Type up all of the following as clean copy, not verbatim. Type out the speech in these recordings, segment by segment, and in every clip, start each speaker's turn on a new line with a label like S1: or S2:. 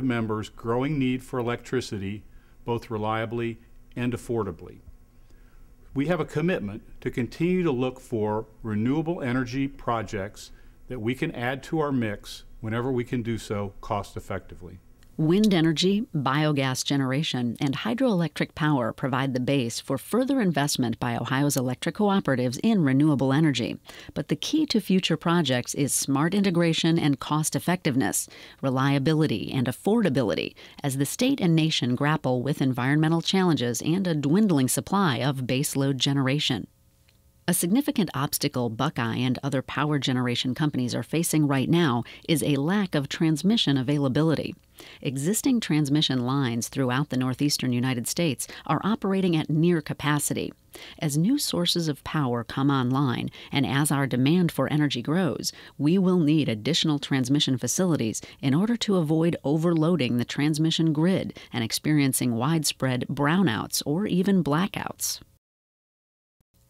S1: members' growing need for electricity, both reliably and affordably. We have a commitment to continue to look for renewable energy projects that we can add to our mix whenever we can do so cost effectively.
S2: Wind energy, biogas generation, and hydroelectric power provide the base for further investment by Ohio's electric cooperatives in renewable energy. But the key to future projects is smart integration and cost effectiveness, reliability and affordability, as the state and nation grapple with environmental challenges and a dwindling supply of baseload generation. A significant obstacle Buckeye and other power generation companies are facing right now is a lack of transmission availability. Existing transmission lines throughout the northeastern United States are operating at near capacity. As new sources of power come online and as our demand for energy grows, we will need additional transmission facilities in order to avoid overloading the transmission grid and experiencing widespread brownouts or even blackouts.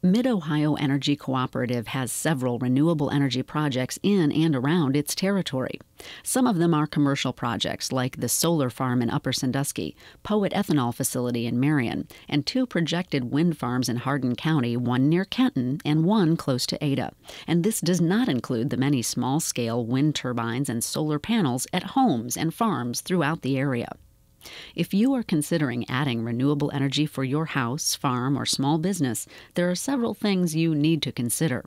S2: Mid-Ohio Energy Cooperative has several renewable energy projects in and around its territory. Some of them are commercial projects like the solar farm in Upper Sandusky, Poet Ethanol Facility in Marion, and 2 projected wind farms in Hardin County, one near Kenton and one close to Ada. And this does not include the many small-scale wind turbines and solar panels at homes and farms throughout the area. If you are considering adding renewable energy for your house, farm, or small business, there are several things you need to consider.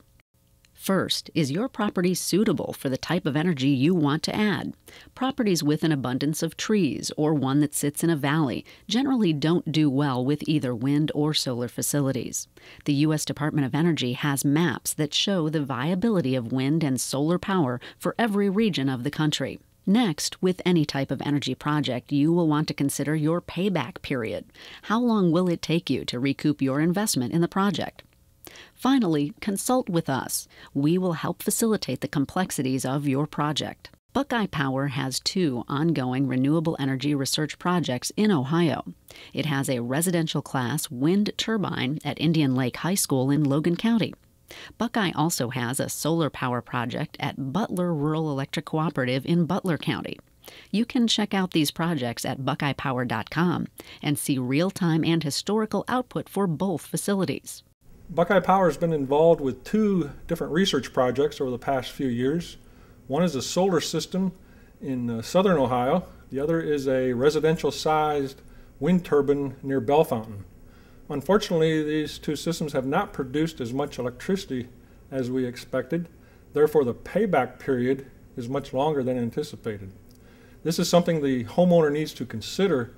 S2: First, is your property suitable for the type of energy you want to add? Properties with an abundance of trees or one that sits in a valley generally don't do well with either wind or solar facilities. The U.S. Department of Energy has maps that show the viability of wind and solar power for every region of the country. Next, with any type of energy project, you will want to consider your payback period. How long will it take you to recoup your investment in the project? Finally, consult with us. We will help facilitate the complexities of your project. Buckeye Power has 2 ongoing renewable energy research projects in Ohio. It has a residential class wind turbine at Indian Lake High School in Logan County. Buckeye also has a solar power project at Butler Rural Electric Cooperative in Butler County. You can check out these projects at buckeyepower.com and see real-time and historical output for both facilities.
S3: Buckeye Power has been involved with 2 different research projects over the past few years. One is a solar system in southern Ohio. The other is a residential-sized wind turbine near Bellefontaine. Unfortunately, these 2 systems have not produced as much electricity as we expected. Therefore, the payback period is much longer than anticipated. This is something the homeowner needs to consider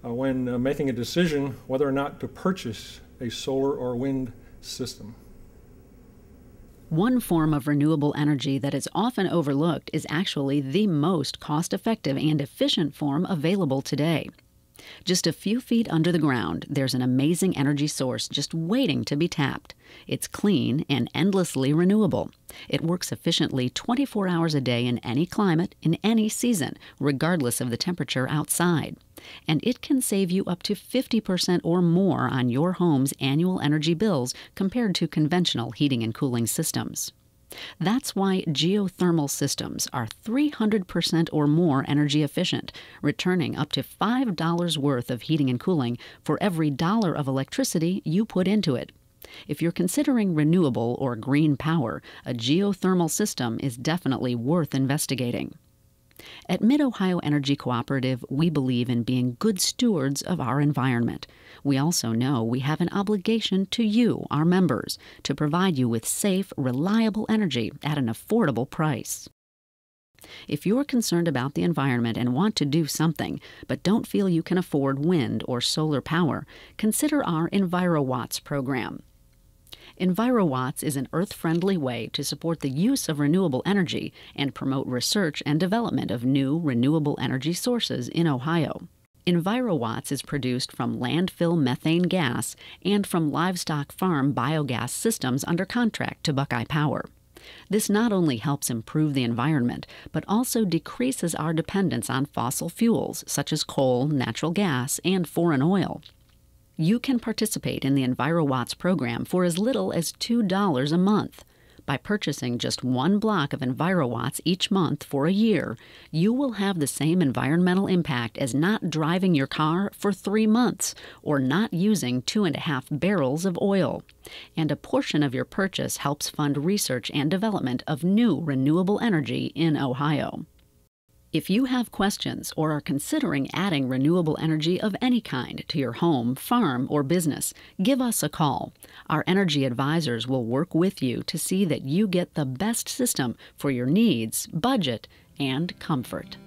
S3: when making a decision whether or not to purchase a solar or wind system.
S2: One form of renewable energy that is often overlooked is actually the most cost-effective and efficient form available today. Just a few feet under the ground, there's an amazing energy source just waiting to be tapped. It's clean and endlessly renewable. It works efficiently 24 hours a day in any climate, in any season, regardless of the temperature outside. And it can save you up to 50% or more on your home's annual energy bills compared to conventional heating and cooling systems. That's why geothermal systems are 300% or more energy efficient, returning up to $5 worth of heating and cooling for every dollar of electricity you put into it. If you're considering renewable or green power, a geothermal system is definitely worth investigating. At Mid-Ohio Energy Cooperative, we believe in being good stewards of our environment. We also know we have an obligation to you, our members, to provide you with safe, reliable energy at an affordable price. If you're concerned about the environment and want to do something, but don't feel you can afford wind or solar power, consider our EnviroWatts program. EnviroWatts is an earth-friendly way to support the use of renewable energy and promote research and development of new renewable energy sources in Ohio. EnviroWatts is produced from landfill methane gas and from livestock farm biogas systems under contract to Buckeye Power. This not only helps improve the environment, but also decreases our dependence on fossil fuels such as coal, natural gas, and foreign oil. You can participate in the EnviroWatts program for as little as $2 a month. By purchasing just one block of EnviroWatts each month for a year, you will have the same environmental impact as not driving your car for 3 months or not using 2.5 barrels of oil. And a portion of your purchase helps fund research and development of new renewable energy in Ohio. If you have questions or are considering adding renewable energy of any kind to your home, farm, or business, give us a call. Our energy advisors will work with you to see that you get the best system for your needs, budget, and comfort.